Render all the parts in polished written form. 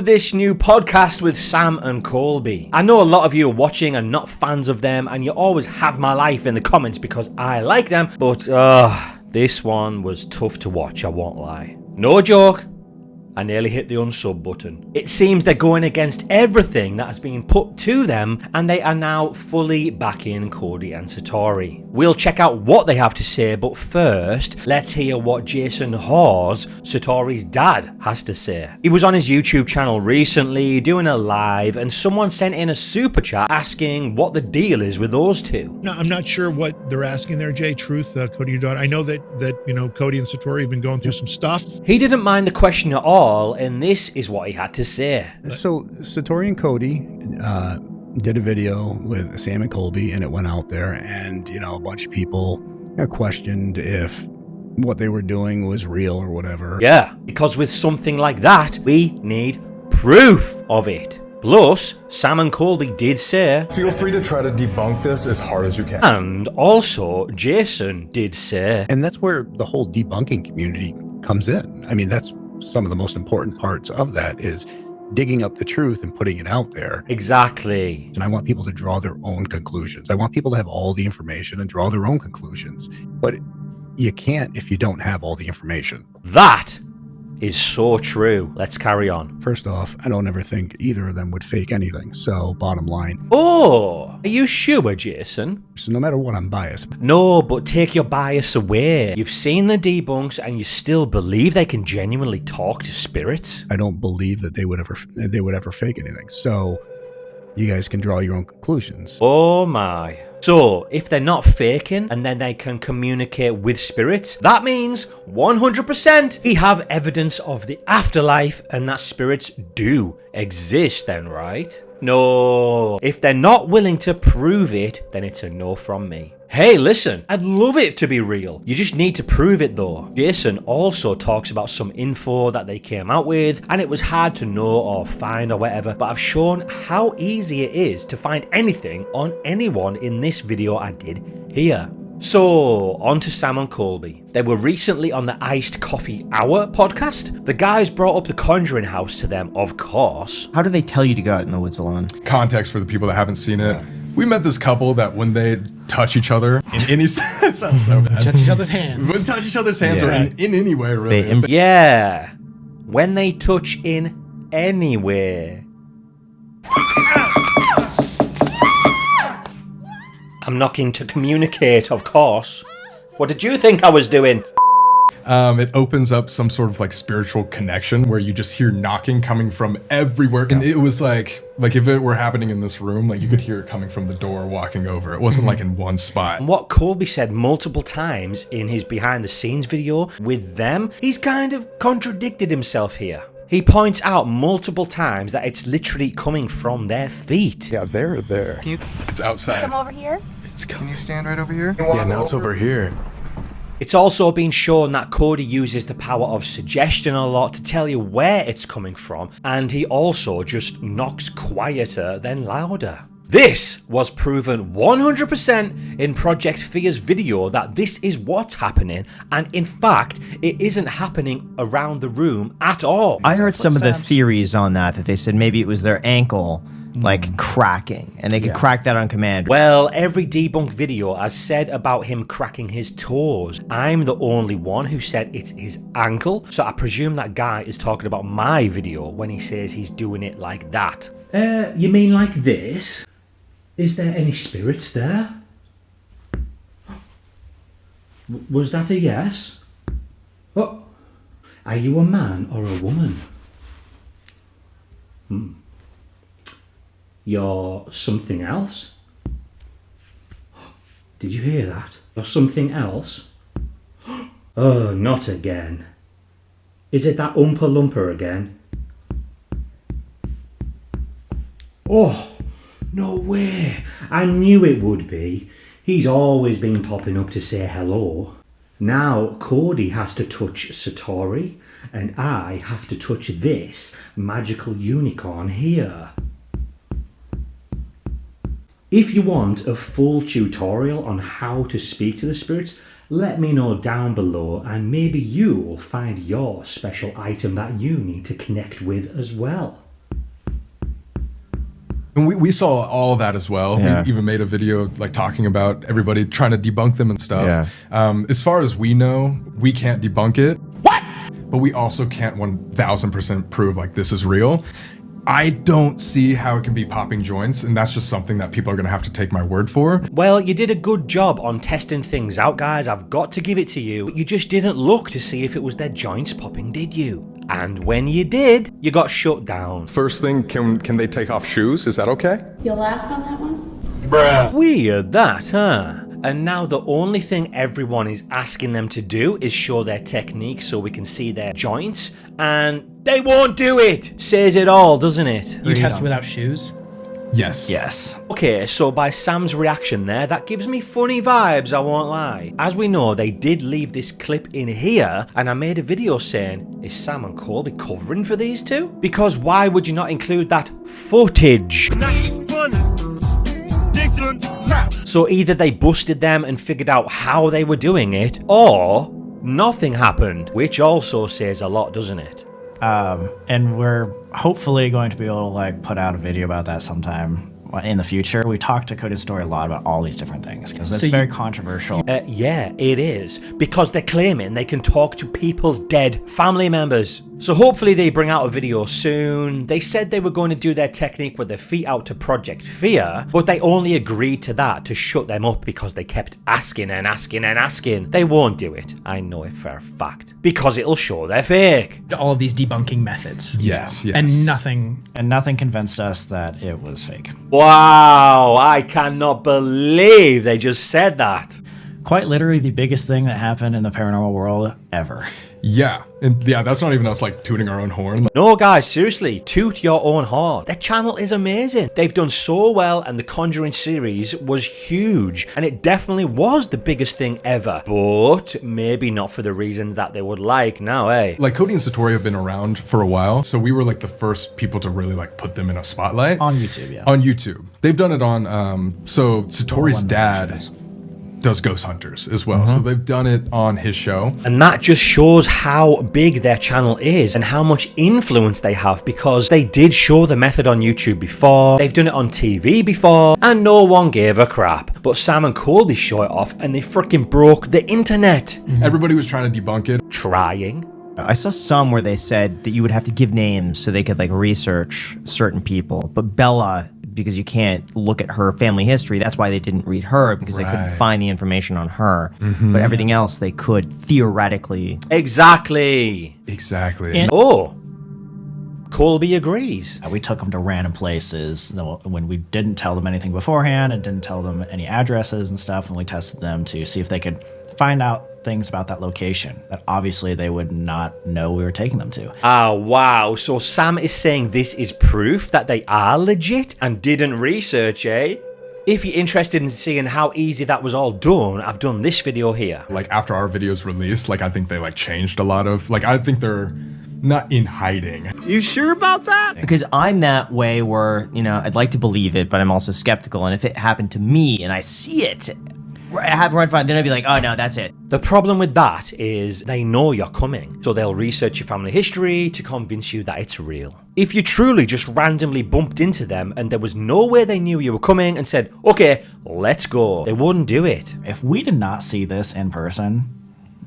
this new podcast with Sam and Colby. I know a lot of you are watching and not fans of them, and you always have my life in the comments because I like them, but this one was tough to watch, I won't lie. No joke. I nearly hit the unsub button. It seems they're going against everything that has been put to them, and they are now fully backing Cody and Satori. We'll check out what they have to say, but first, let's hear what jasonhawes, Satori's dad, has to say. He was on his YouTube channel recently doing a live, and someone sent in a super chat asking what the deal is with those two. No, I'm not sure what they're asking there, Jay. Truth, Cody, your daughter. I know that you know Cody and Satori have been going through some stuff. He didn't mind the question at all, and this is what he had to say. So Satori and Cody did a video with Sam and Colby, and it went out there, and you know, a bunch of people questioned if what they were doing was real or whatever. Yeah, because with something like that, we need proof of it. Plus, Sam and Colby did say, feel free to try to debunk this as hard as you can. And also, Jason did say, and that's where the whole debunking community comes in. I mean, that's some of the most important parts of that is digging up the truth and putting it out there. Exactly. And I want people to draw their own conclusions. I want people to have all the information and draw their own conclusions. But you can't if you don't have all the information. That is so true. Let's carry on. First off, I don't ever think either of them would fake anything. So bottom line. Oh, are you sure, Jason? So no matter what, I'm biased. No, but take your bias away. You've seen the debunks and you still believe they can genuinely talk to spirits? I don't believe that they would ever fake anything. So you guys can draw your own conclusions. Oh my. So, if they're not faking and then they can communicate with spirits, that means 100% we have evidence of the afterlife and that spirits do exist then, right? No. If they're not willing to prove it, then it's a no from me. Hey, listen, I'd love it to be real. You just need to prove it though. Jason also talks about some info that they came out with, and it was hard to know or find or whatever, but I've shown how easy it is to find anything on anyone in this video I did here. So, on to Sam and Colby. They were recently on the Iced Coffee Hour podcast. The guys brought up the Conjuring House to them, of course. How do they tell you to go out in the woods alone? Context for the people that haven't seen it. We met this couple that when they touch each other in any sense, sounds so bad. Touch each other's hands. When touch each other's hands or in any way, really. Yeah, when they touch in anywhere. I'm knocking to communicate, of course. What did you think I was doing? It opens up some sort of like spiritual connection where you just hear knocking coming from everywhere. And it was like if it were happening in this room, like you could hear it coming from the door walking over. It wasn't like in one spot. And what Colby said multiple times in his behind the scenes video with them, he's kind of contradicted himself here. He points out multiple times that it's literally coming from their feet. Yeah, they're there. It's outside. Come over here. Can you stand right over here? Yeah, now it's over here. It's also been shown that Cody uses the power of suggestion a lot to tell you where it's coming from, and he also just knocks quieter than louder. This was proven 100% in Project Fear's video that this is what's happening, and in fact, it isn't happening around the room at all. I heard some of the theories on that they said maybe it was their ankle like cracking, and they could crack that on command. Well, every debunk video has said about him cracking his toes. I'm the only one who said it's his ankle, so I presume that guy is talking about my video when he says he's doing it like that. You mean like this? Is there any spirits there? Was that a yes? Oh, are you a man or a woman? You're something else? Did you hear that? You're something else? Oh, not again. Is it that Oompa Loompa again? Oh, no way. I knew it would be. He's always been popping up to say hello. Now Cody has to touch Satori, and I have to touch this magical unicorn here. If you want a full tutorial on how to speak to the spirits, let me know down below, and maybe you'll find your special item that you need to connect with as well. And we saw all of that as well. Yeah. We even made a video like talking about everybody trying to debunk them and stuff. Yeah. As far as we know, we can't debunk it. What? But we also can't 1000% prove like this is real. I don't see how it can be popping joints, and that's just something that people are gonna have to take my word for. Well, you did a good job on testing things out, guys. I've got to give it to you. You just didn't look to see if it was their joints popping, did you? And when you did, you got shut down. First thing, can they take off shoes? Is that okay? You'll ask on that one? Weird that, huh? And now the only thing everyone is asking them to do is show their technique so we can see their joints, and they won't do it. Says it all, doesn't it? You test without shoes? Yes. Yes. Okay, so by Sam's reaction there, that gives me funny vibes, I won't lie. As we know, they did leave this clip in here, and I made a video saying, is Sam and Colby covering for these two? Because why would you not include that footage? So either they busted them and figured out how they were doing it, or nothing happened, which also says a lot, doesn't it? And we're hopefully going to be able to like put out a video about that sometime in the future. We talked to Cody's story a lot about all these different things because it's very controversial. Yeah, it is. Because they're claiming they can talk to people's dead family members. So hopefully they bring out a video soon. They said they were going to do their technique with their feet out to Project Fear, but they only agreed to that to shut them up because they kept asking and asking and asking. They won't do it. I know it for a fact. Because it'll show they're fake. All of these debunking methods. Yes. And nothing convinced us that it was fake. Wow, I cannot believe they just said that. Quite literally the biggest thing that happened in the paranormal world ever. Yeah. And yeah, that's not even us like tooting our own horn. No, guys, seriously, toot your own horn. Their channel is amazing. They've done so well, and the Conjuring series was huge, and it definitely was the biggest thing ever. But maybe not for the reasons that they would like now, eh? Like Cody and Satori have been around for a while, so we were like the first people to really like put them in a spotlight. On YouTube, yeah. On YouTube. They've done it on, so Satori's dad does Ghost Hunters as well. So they've done it on his show. And that just shows how big their channel is and how much influence they have, because they did show the method on YouTube before, they've done it on TV before, and no one gave a crap. But Sam and Colby show it off and they freaking broke the internet. Everybody was trying to debunk it. Trying. I saw some where they said that you would have to give names so they could like research certain people. But Bella, because you can't look at her family history, that's why they didn't read her, because they couldn't find the information on her. But everything else they could theoretically. Exactly. Exactly. Oh, Colby agrees. We took them to random places when we didn't tell them anything beforehand and didn't tell them any addresses and stuff, and we tested them to see if they could find out things about that location that obviously they would not know we were taking them to. Ah, wow. So Sam is saying this is proof that they are legit and didn't research, eh? If you're interested in seeing how easy that was all done, I've done this video here. Like after our videos released, like I think they like changed a lot of, like I think they're not in hiding. You sure about that? Because I'm that way where, you know, I'd like to believe it, but I'm also skeptical. And if it happened to me and I see it, then I'd be like, oh no, that's it. The problem with that is they know you're coming, so they'll research your family history to convince you that it's real. If you truly just randomly bumped into them and there was no way they knew you were coming and said, okay, let's go, they wouldn't do it. If we did not see this in person,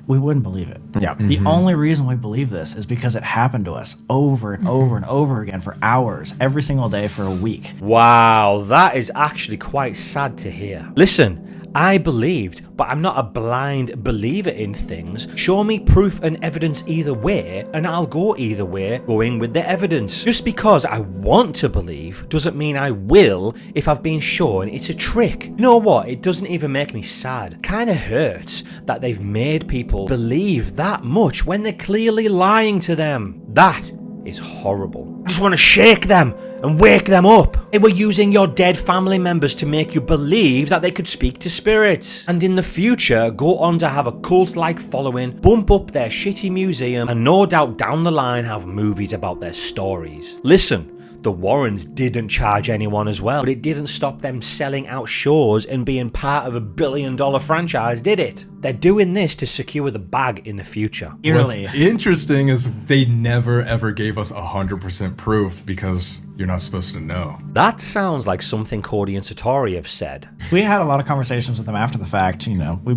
we wouldn't believe it. Yeah. The only reason we believe this is because it happened to us over and over and over again for hours, every single day for a week. Wow, that is actually quite sad to hear. Listen, I believed, but I'm not a blind believer in things. Show me proof and evidence either way, and I'll go either way, going with the evidence. Just because I want to believe doesn't mean I will if I've been shown it's a trick. You know what? It doesn't even make me sad. Kinda hurts that they've made people believe that much when they're clearly lying to them. That is horrible. I just want to shake them and wake them up. They were using your dead family members to make you believe that they could speak to spirits, and in the future go on to have a cult-like following, bump up their shitty museum, and no doubt down the line have movies about their stories. Listen, The Warrens didn't charge anyone as well, but it didn't stop them selling out shows and being part of a $1 billion franchise, did it? They're doing this to secure the bag in the future. What's interesting is they never ever gave us 100% proof because you're not supposed to know. That sounds like something Cody and Satori have said. We had a lot of conversations with them after the fact. We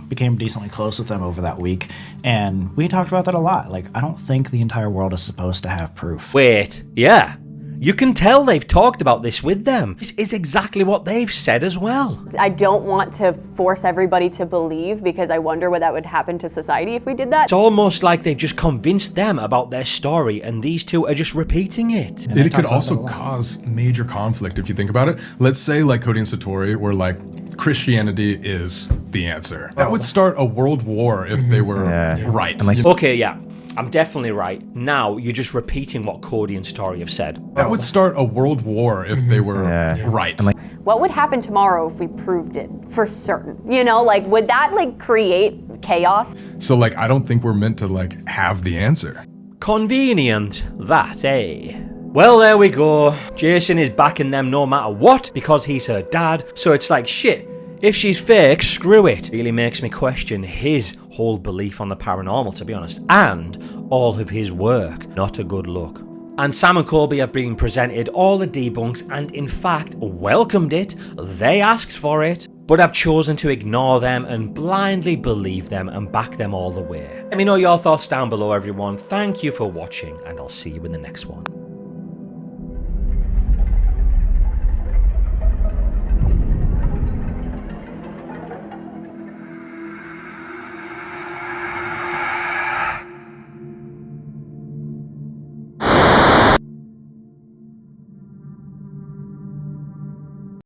became decently close with them over that week, and we talked about that a lot. Like, I don't think the entire world is supposed to have proof. Wait, yeah. You can tell they've talked about this with them. This is exactly what they've said as well. I don't want to force everybody to believe, because I wonder what that would happen to society if we did that. It's almost like they've just convinced them about their story, and these two are just repeating it. It could also cause major conflict if you think about it. Let's say like Cody and Satori were like, Christianity is the answer. That would start a world war if they were right. Okay, yeah. I'm definitely right. Now, you're just repeating what Cody and Satori have said. That would start a world war if they were right. What would happen tomorrow if we proved it for certain? Would that create chaos? So I don't think we're meant to have the answer. Convenient, that, eh? Well, there we go. Jason is backing them no matter what because he's her dad. So it's like, shit, if she's fake, screw it. Really makes me question his whole belief on the paranormal, to be honest, and all of his work. Not a good look. And Sam and Colby have been presented all the debunks and in fact welcomed it. They asked for it, but have chosen to ignore them and blindly believe them and back them all the way. Let me know your thoughts down below, everyone. Thank you for watching, and I'll see you in the next one.